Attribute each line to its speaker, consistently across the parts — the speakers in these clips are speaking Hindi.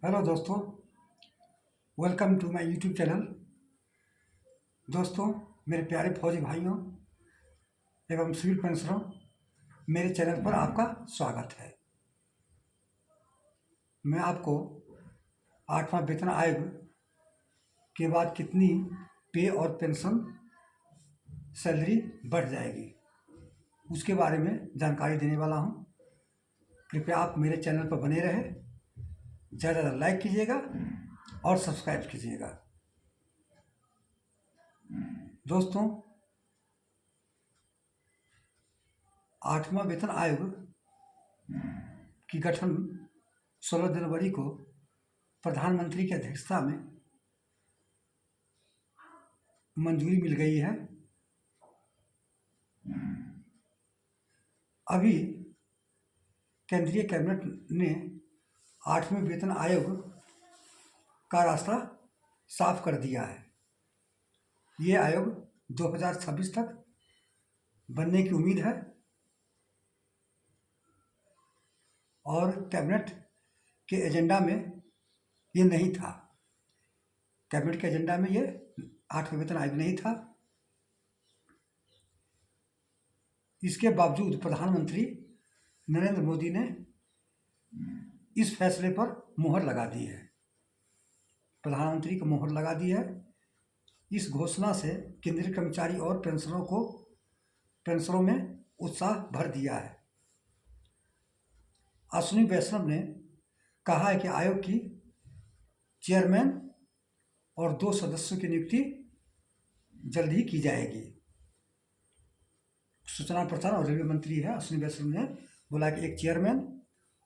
Speaker 1: हेलो दोस्तों, welcome to my YouTube channel. दोस्तों, मेरे प्यारे फौजी भाइयों एवं सिविल पेंशनरों, मेरे चैनल पर आपका स्वागत है। मैं आपको 8वां वेतन आयोग के बाद कितनी पे और पेंशन सैलरी बढ़ जाएगी उसके बारे में जानकारी देने वाला हूं। कृपया आप मेरे चैनल पर बने रहें, ज़्यादा लाइक कीजिएगा और सब्सक्राइब कीजिएगा। दोस्तों, 8वां वेतन आयोग की गठन 16 जनवरी को प्रधानमंत्री की अध्यक्षता में मंजूरी मिल गई है। अभी केंद्रीय कैबिनेट ने 8वें वेतन आयोग का रास्ता साफ कर दिया है। ये आयोग 2026 तक बनने की उम्मीद है और कैबिनेट के एजेंडा में ये नहीं था। कैबिनेट के एजेंडा में ये 8वें वेतन आयोग नहीं था। इसके बावजूद प्रधानमंत्री नरेंद्र मोदी ने इस फैसले पर मुहर लगा दी है। प्रधानमंत्री को मुहर लगा दी है। इस घोषणा से केंद्रीय कर्मचारी और पेंशनरों में उत्साह भर दिया है। अश्विनी वैष्णव ने कहा है कि आयोग की चेयरमैन और 2 सदस्यों की नियुक्ति जल्द ही की जाएगी। सूचना प्रसारण और रेलवे मंत्री है अश्विनी वैष्णव ने बोला कि एक चेयरमैन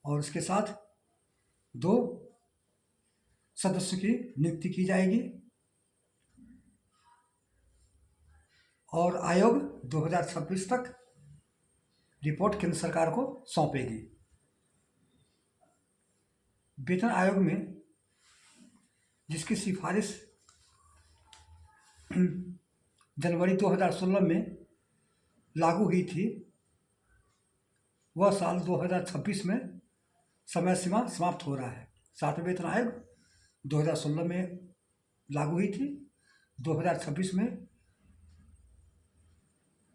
Speaker 1: और उसके साथ 2 सदस्यों की नियुक्ति की जाएगी और आयोग 2026 तक रिपोर्ट केंद्र सरकार को सौंपेगी। वेतन आयोग में जिसकी सिफारिश जनवरी 2016 में लागू हुई थी, वह साल 2026 में समय सीमा समाप्त हो रहा है। 7वें वेतन आयोग 2016 में लागू हुई थी, 2026 में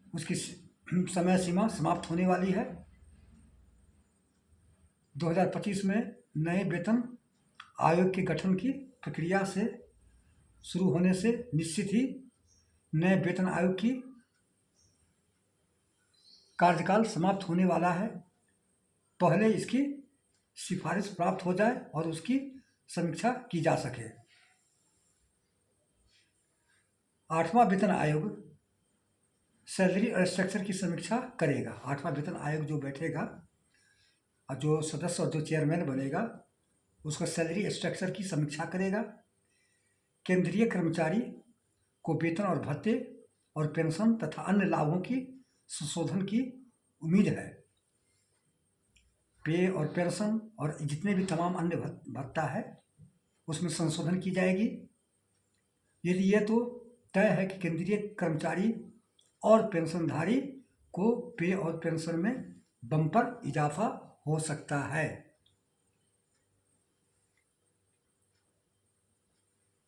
Speaker 1: उसकी समय सीमा समाप्त होने वाली है। 2025 में नए वेतन आयोग के गठन की प्रक्रिया से शुरू होने से निश्चित ही नए वेतन आयोग की कार्यकाल समाप्त होने वाला है। पहले इसकी सिफारिश प्राप्त हो जाए और उसकी समीक्षा की जा सके। 8वां वेतन आयोग सैलरी और स्ट्रक्चर की समीक्षा करेगा। 8वां वेतन आयोग जो बैठेगा, जो सदस्य और जो चेयरमैन बनेगा, उसका सैलरी स्ट्रक्चर की समीक्षा करेगा। केंद्रीय कर्मचारी को वेतन और भत्ते और पेंशन तथा अन्य लाभों की संशोधन की उम्मीद है। पे और पेंशन और जितने भी तमाम अन्य भत्ता है उसमें संशोधन की जाएगी। यदि यह तो तय है कि केंद्रीय कर्मचारी और पेंशनधारी को पे और पेंशन में बम्पर इजाफा हो सकता है।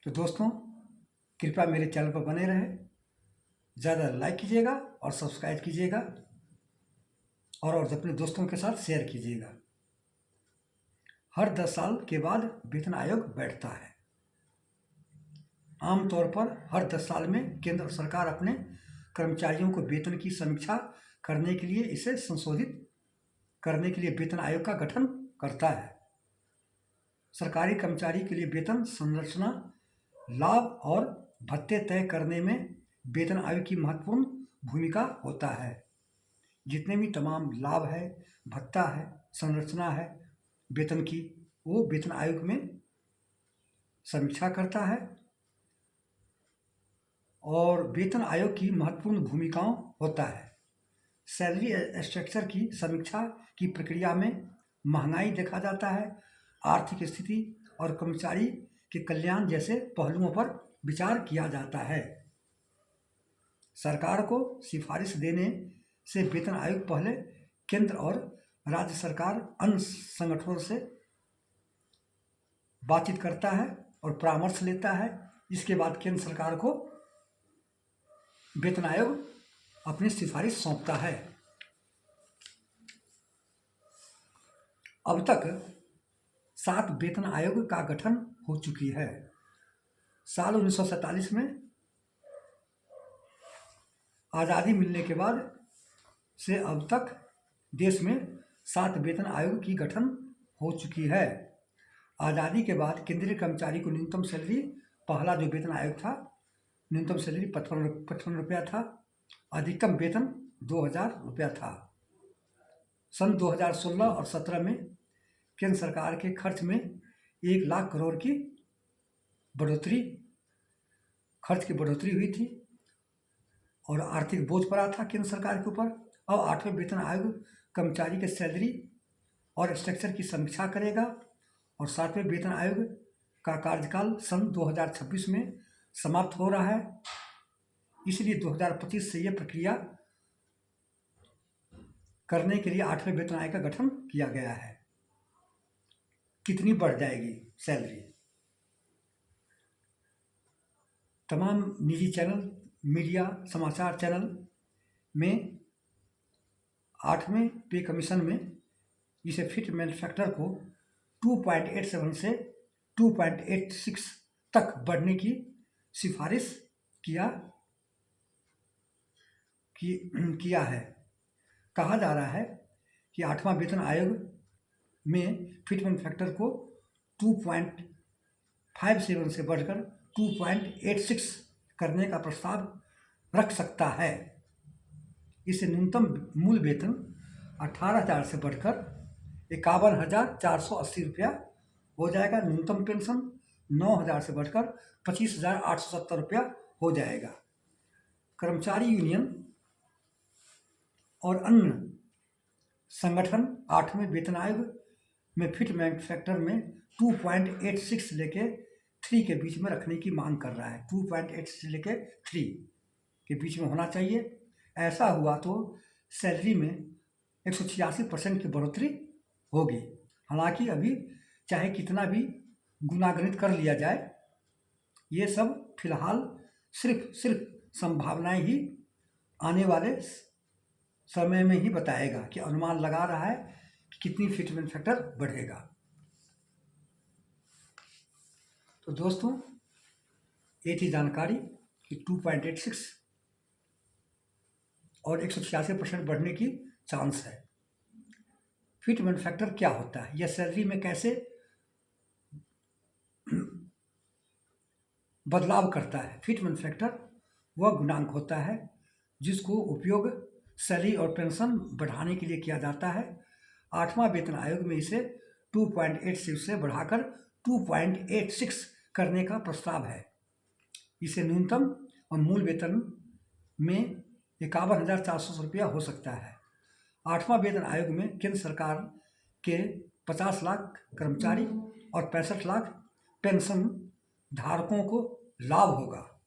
Speaker 1: तो दोस्तों, कृपया मेरे चैनल पर बने रहें, ज़्यादा लाइक कीजिएगा और सब्सक्राइब कीजिएगा और अपने दोस्तों के साथ शेयर कीजिएगा। हर 10 साल के बाद वेतन आयोग बैठता है। आमतौर पर हर 10 साल में केंद्र सरकार अपने कर्मचारियों को वेतन की समीक्षा करने के लिए इसे संशोधित करने के लिए वेतन आयोग का गठन करता है। सरकारी कर्मचारी के लिए वेतन संरचना, लाभ और भत्ते तय करने में वेतन आयोग की महत्वपूर्ण भूमिका होता है। जितने भी तमाम लाभ है, भत्ता है, संरचना है वेतन की, वो वेतन आयोग में समीक्षा करता है और वेतन आयोग की महत्वपूर्ण भूमिकाओं होता है। सैलरी स्ट्रक्चर की समीक्षा की प्रक्रिया में महंगाई देखा जाता है, आर्थिक स्थिति और कर्मचारी के कल्याण जैसे पहलुओं पर विचार किया जाता है। सरकार को सिफारिश देने से वेतन आयोग पहले केंद्र और राज्य सरकार अन्य संगठनों से बातचीत करता है और परामर्श लेता है। इसके बाद केंद्र सरकार को वेतन आयोग अपनी सिफारिश सौंपता है। अब तक 7 वेतन आयोग का गठन हो चुकी है। साल 1947 में आज़ादी मिलने के बाद से अब तक देश में 7 वेतन आयोग की गठन हो चुकी है। आज़ादी के बाद केंद्रीय कर्मचारी को न्यूनतम सैलरी, पहला जो वेतन आयोग था, न्यूनतम सैलरी 55 रुपया था। अधिकतम वेतन 2000 रुपया था। सन 2016 और 17 में केंद्र सरकार के खर्च में 1 लाख करोड़ की खर्च की बढ़ोतरी हुई थी और आर्थिक बोझ पड़ा था केंद्र सरकार के ऊपर। अब 8वें वेतन आयोग कर्मचारी के सैलरी और स्ट्रक्चर की समीक्षा करेगा और 7वें वेतन आयोग का कार्यकाल सन 2026 में समाप्त हो रहा है। इसलिए 2025 से यह प्रक्रिया करने के लिए 8वें वेतन आयोग का गठन किया गया है। कितनी बढ़ जाएगी सैलरी? तमाम निजी चैनल, मीडिया, समाचार चैनल में 8वें पे कमीशन में इसे फिट मैन्युफैक्चर को 2.87 से 2.86 तक बढ़ने की सिफारिश किया है। कहा जा रहा है कि 8वां वेतन आयोग में फिट मैन्युफैक्चर को 2.57 से बढ़कर 2.86 करने का प्रस्ताव रख सकता है। इससे न्यूनतम मूल वेतन 18,000 से बढ़कर 51,480 रुपया हो जाएगा। न्यूनतम पेंशन 9,000 से बढ़कर 25,870 रुपया हो जाएगा। कर्मचारी यूनियन और अन्य संगठन 8वें वेतन आयोग में फिट मैन्युफैक्चर में 2.86 लेके 3 के बीच में रखने की मांग कर रहा है। 2.86 लेके 3 के बीच में होना चाहिए। ऐसा हुआ तो सैलरी में 186% की बढ़ोतरी होगी। हालांकि अभी चाहे कितना भी गुणागणित कर लिया जाए, ये सब फिलहाल सिर्फ संभावनाएं ही आने वाले समय में ही बताएगा कि अनुमान लगा रहा है कि कितनी फिट मैन्युफैक्चर बढ़ेगा। तो दोस्तों, ये थी जानकारी कि 2.86 और 186% बढ़ने की चांस है। फिट मैन्युफैक्चर क्या होता है? यह सैलरी में कैसे बदलाव करता है? फिट मैन्युफैक्चर वह गुणांक होता है जिसको उपयोग सैलरी और पेंशन बढ़ाने के लिए किया जाता है। 8वां वेतन आयोग में इसे 2.86 से बढ़ाकर 2.86 करने का प्रस्ताव है। इसे न्यूनतम और मूल वेतन में 51,400 रुपया हो सकता है। 8वां वेतन आयोग में केंद्र सरकार के 50 लाख कर्मचारी और 65 लाख पेंशन धारकों को लाभ होगा।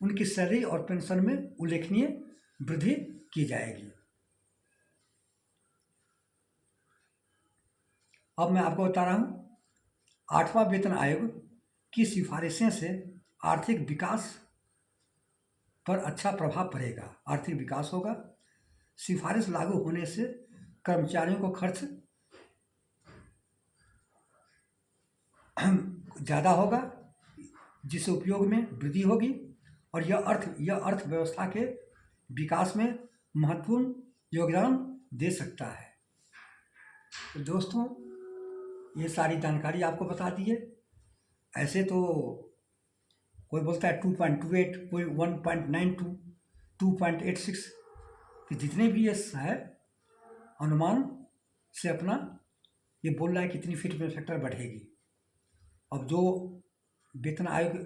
Speaker 1: उनकी सैलरी और पेंशन में उल्लेखनीय वृद्धि की जाएगी। अब मैं आपको बता रहा हूं 8वां वेतन आयोग की सिफारिशें से आर्थिक विकास पर अच्छा प्रभाव पड़ेगा। आर्थिक विकास होगा। सिफारिश लागू होने से कर्मचारियों को खर्च ज़्यादा होगा, जिससे उपयोग में वृद्धि होगी और यह अर्थव्यवस्था के विकास में महत्वपूर्ण योगदान दे सकता है। तो दोस्तों, ये सारी जानकारी आपको बता दी है। ऐसे तो कोई बोलता है 2.28, कोई 1.92, 2.86 कि जितने भी ये है अनुमान से अपना ये बोल रहा है कितनी फिट मैन्युफैक्चर बढ़ेगी। अब जो वेतन आयोग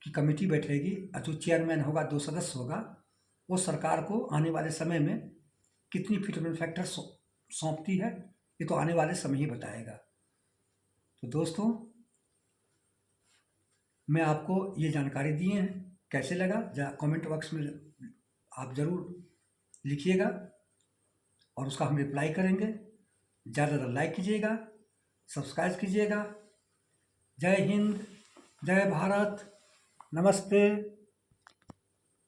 Speaker 1: की कमेटी बैठेगी, जो चेयरमैन होगा, 2 सदस्य होगा, वो सरकार को आने वाले समय में कितनी फिट मैन्युफैक्चर सौंपती है, ये तो आने वाले समय ही बताएगा। तो दोस्तों, मैं आपको ये जानकारी दिए हैं। कैसे लगा कमेंट बॉक्स में आप ज़रूर लिखिएगा और उसका हम रिप्लाई करेंगे। ज़्यादा लाइक कीजिएगा सब्सक्राइब कीजिएगा। जय हिंद, जय भारत, नमस्ते।